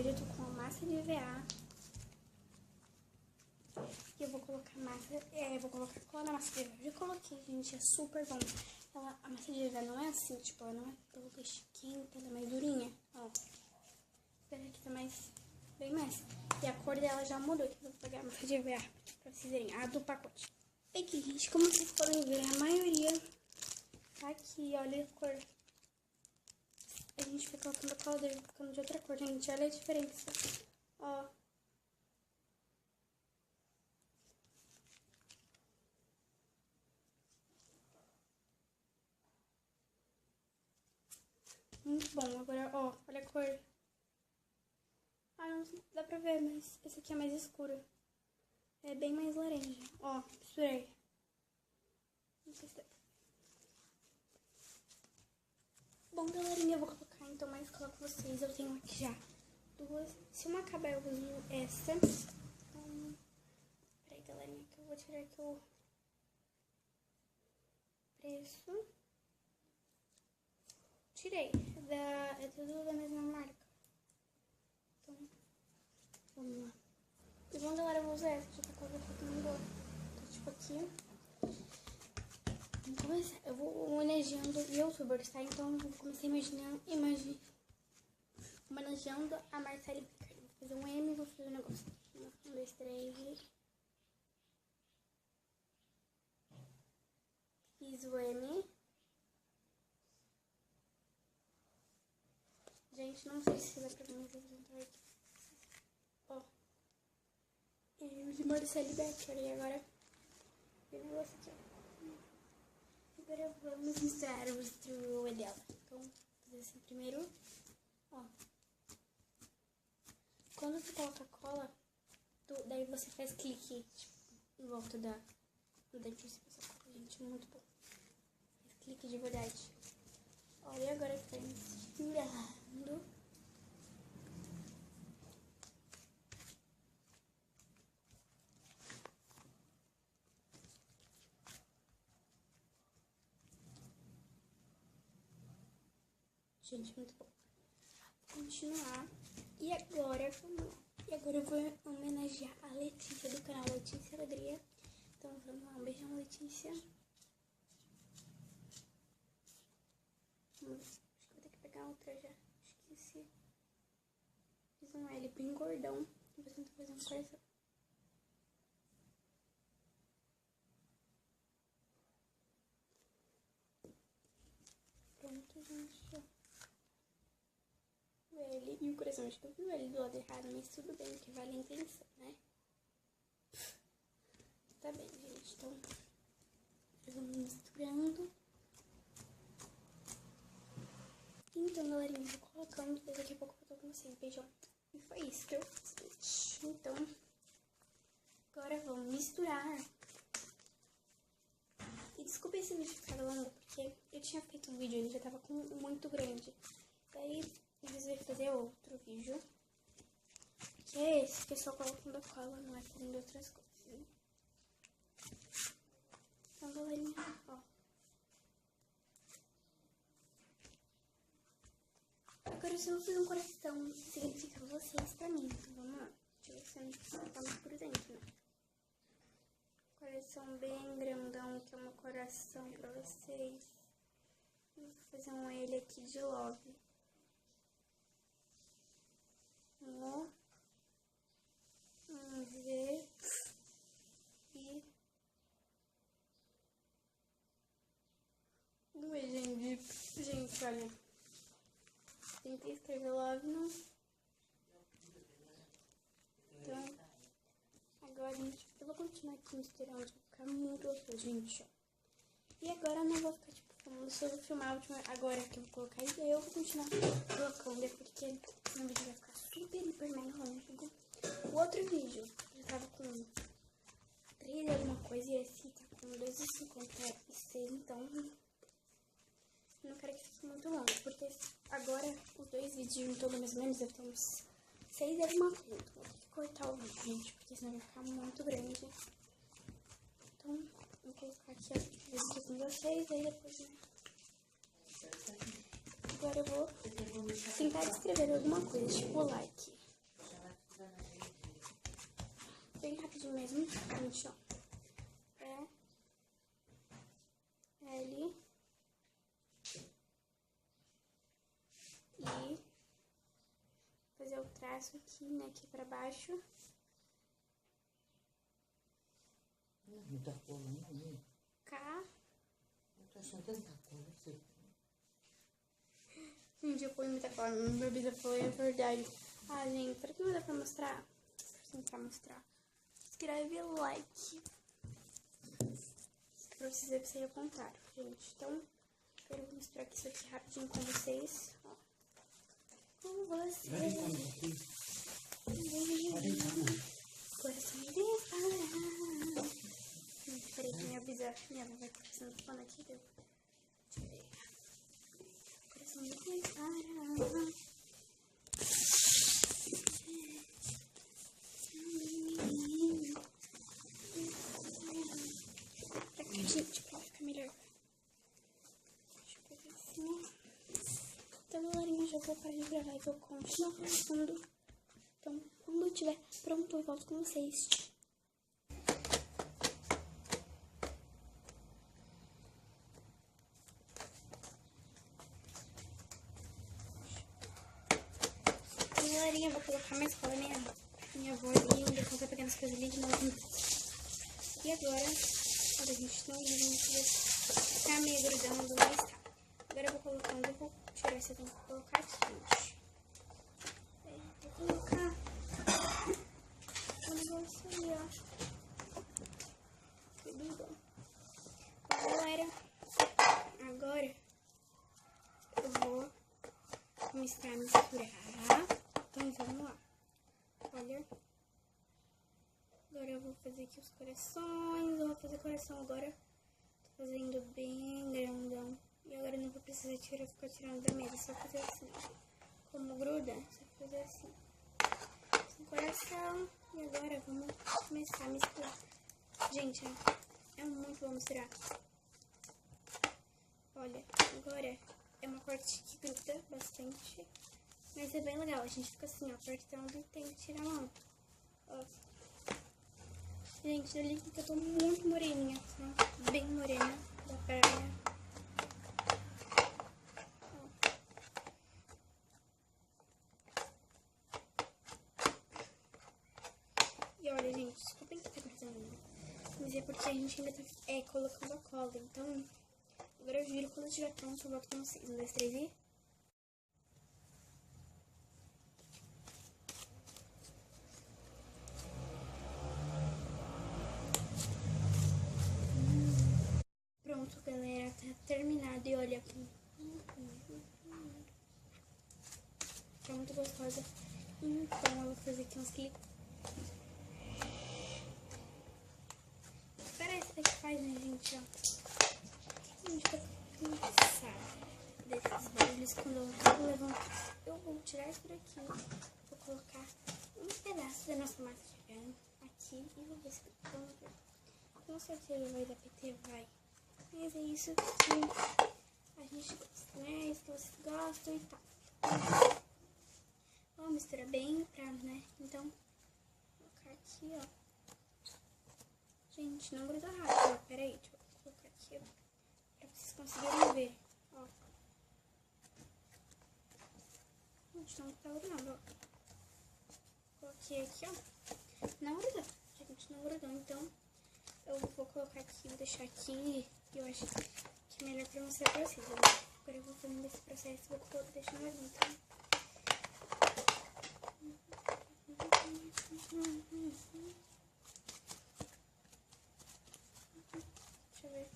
hoje eu tô com a massa de EVA. E eu vou colocar vou colocar cola na massa de EVA. Eu já coloquei, gente, é super bom. A massa de EVA não é assim, tipo, ela não é pelo peixe quente, ela é mais durinha, ó. Essa aqui tá bem mais. E a cor dela já mudou, que eu vou pegar a massa de EVA pra vocês verem, a do pacote. Aqui, gente, como vocês podem ver, a maioria tá aqui, olha a cor. A gente vai colocando a cola dele, ficando de outra cor, gente, olha a diferença, ó. Muito bom. Agora, ó, olha a cor. Ah, não dá pra ver, mas esse aqui é mais escuro. É bem mais laranja. Ó, misturei. Não sei se dá. Bom, galerinha, eu vou colocar então mais cola com vocês. Eu tenho aqui já duas. Se uma acabar, eu uso essa. Então, peraí, galerinha, que eu vou tirar aqui o preço. Tirei. É tudo da mesma marca. Então, vamos lá. E bom, galera, eu vou usar essa. Já tá quase ficando. Então, tipo aqui. Vamos começar. Eu vou homenageando youtubers, tá? Então, eu vou começar homenageando a Marcele Picard. Vou fazer um M e vou fazer um negócio. 1, 2, 3. Fiz o M. Gente, não sei se dá pra ver, mas eu vou tentar aqui. Ó. E de Marcele Becker. E agora, o negócio aqui, ó. Agora vamos misturar o outro dela. Então, vou fazer assim primeiro. Ó. Quando você coloca a cola, daí você faz clique, tipo, em volta da dentro dessa cola, gente, muito bom. Faz clique de verdade. Olha, e agora que tá misturando. Gente, muito bom. Vou continuar. E agora, vamos lá. E agora eu vou homenagear a Letícia do canal Letícia Alegria. Então vamos lá, um beijão, Letícia. Acho que vou ter que pegar outra já. Esqueci. Fiz um L bem gordão. E vou tentar fazer um coração. Pronto, gente. Ele e o coração, acho que eu vi ele do lado errado, mas tudo bem, que vale a intenção, né? Tá bem, gente, então eu vou misturando. Então, galerinha, eu vou colocando, daqui a pouco eu tô com vocês, beijão. E foi isso que eu fiz. Então, agora vamos misturar. E desculpa esse vídeo ficar longo, porque eu tinha feito um vídeo, ele já tava muito grande. Daí eu resolvi fazer outro vídeo, que é esse, que é só colocando a cola, não é fazendo outras coisas, né? Então, galerinha, ó. Agora eu só vou fazer um coração, que significa vocês pra mim. Então, vamos lá. Deixa eu ver se eu não tá muito por dentro, né? Coração bem grandão, que é um coração pra vocês. Vou fazer um L aqui de love. Um V e um E, gente, olha. Tentei escrever love, não. Então, agora, gente, eu vou continuar aqui misturando, vai ficar muito gostoso, gente, ó. E agora eu não vou ficar, tipo, falando, se eu vou filmar a última, agora que eu vou colocar, e daí eu vou continuar colocando, porque meu vídeo vai ficar super, hiper, mega longo. O outro vídeo já tava com 3 e alguma coisa, e esse tá com 2,56, então não quero que fique muito longo, porque agora os 2 vídeos juntou mais ou menos, deve ter uns 6 e alguma coisa. Então vou ter que cortar o vídeo, gente, porque senão vai ficar muito grande. Então, vou colocar aqui a vídeo com vocês, aí depois, né? Agora eu vou tentar escrever alguma coisa, tipo like. rapidinho mesmo, gente, ó. L e fazer o traço aqui, né, aqui pra baixo. Muita cor, não. K. Eu tô achando tanta cor, não sei. Gente, eu ponho muita cor, minha vida foi a verdade. Ah, gente, será que não dá pra mostrar? Vou tentar mostrar. Escreve like. Pra vocês verem que seria o contrário, gente. Então, eu vou mostrar aqui isso aqui rapidinho com vocês. Ó. Com vocês. Vai deitar aqui. Vai deitar, Coração disparar. Peraí que minha avó vai estar passando o pano aqui, deu. Deixa eu ver. Coração disparar. Pra cá, gente, pra ficar melhor. Deixa eu fazer assim. Então, galerinha, já vou parar de gravar e vou continuar gravando. Então, quando eu estiver pronto, eu volto com vocês. Galerinha, vou colocar mais cola, minha avó ali, onde eu tô pegando as coisas ali de novo. E agora, olha, gente, não, a gente vai ficar meio grudando, mas tá. Agora eu vou colocando, eu vou tirar esse aqui, vou colocar aqui, gente. Vou colocar um negócio ali, ó. Tudo bom. Bom, galera, agora eu vou começar a misturar. Então, vamos lá. Olha. Agora eu vou fazer aqui os corações. Eu vou fazer coração agora. Tô fazendo bem grandão. E agora eu não vou precisar ficar tirando da mesa. Só fazer assim, ó. Como gruda, só fazer assim. Assim, coração. E agora vamos começar a misturar. Gente, é muito bom misturar. Olha, agora é uma parte que gruda bastante. Mas é bem legal, a gente fica assim, ó, apertando e tem que tirar a mão. Ó. Gente, ali que eu tô muito moreninha, tá? Bem morena da perna. E olha, gente, desculpem que tá grudando. Mas é porque a gente ainda tá colocando a cola. Então, agora eu giro, quando eu estiver pronto, eu volto com vocês. 1, 2, 3 e... Pronto, galera, tá terminado. E olha aqui. Tá muito gostosa. Então, eu vou fazer aqui uns cliques. Parece que faz, né, gente? Ó. A gente tá cansada desses barulhos. Quando eu levanto, eu vou tirar isso por aqui. Vou colocar um pedaço da nossa massa chegando aqui e vou ver se vamos ver. Com certeza vai dar PT, vai. Mas é isso que a gente gosta, né? É isso que vocês gostam e tal. Vamos misturar bem pra, né? Então, vou colocar aqui, ó. Gente, não gruda rápido, ó. Pera aí, deixa eu colocar aqui, ó. Pra vocês conseguirem ver, ó. Gente, não tá grudando, ó. Coloquei aqui, ó. Não grudou, gente, não grudou. Então, eu vou colocar aqui, vou deixar aqui. Eu acho que é melhor pra mostrar pra vocês. Agora eu vou fazendo esse processo e vou deixando ali, tá? Deixa eu ver.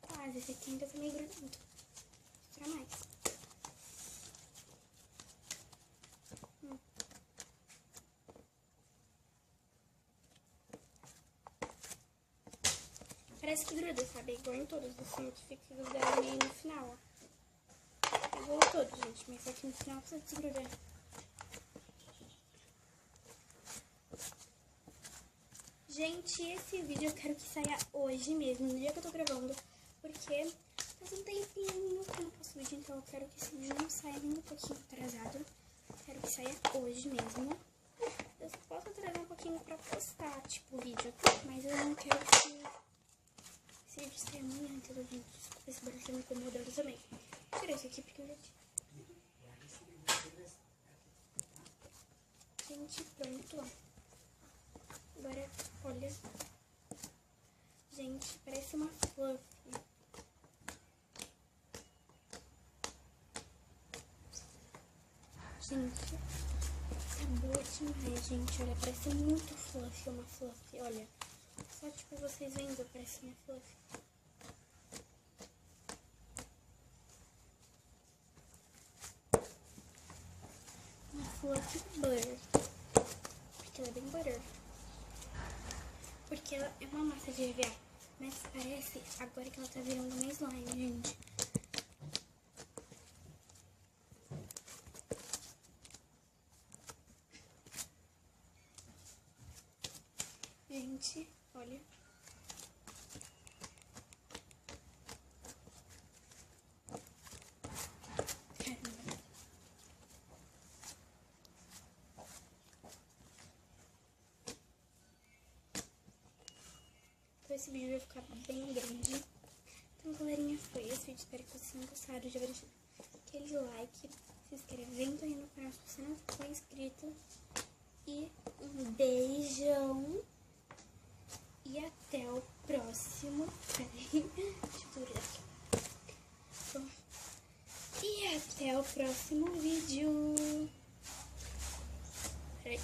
Ah, esse aqui ainda tá meio grudento. Vou tirar mais. Parece que gruda, sabe? Igual em todos, assim, que fica grudado meio no final, ó. Igual a todos, gente, mas aqui no final precisa desgrudar. Gente, esse vídeo eu quero que saia hoje mesmo, no dia que eu tô gravando, porque faz um tempinho que eu não posto vídeo, então eu quero que esse vídeo não saia nem um pouquinho atrasado. Eu quero que saia hoje mesmo. Eu só posso editar, tipo, o vídeo. Mas eu não quero que esse vídeo saia amanhã, entendeu, gente? Desculpa, esse barulho tá me incomodando também. Vou tirar isso aqui porque eu já tinha. Gente, pronto. Agora, olha. Gente, parece uma fluff. Gente, tá boa demais, gente. Olha, parece muito fluff, uma fluff. Olha, só tipo vocês vendo, parece uma fluff. Uma fluff butter. Porque ela é bem butter. Porque ela é uma massa de EVA. Mas parece agora que ela tá virando uma slime, gente. Gente, olha. Caramba. Então esse vídeo vai ficar bem grande. Então, galerinha, foi esse vídeo. Espero que vocês tenham gostado. Já vai deixar aquele like, se inscrevendo aí no canal se você não for inscrito. E um beijão. E até o próximo. Peraí, deixa eu virar aqui. E até o próximo vídeo. Peraí.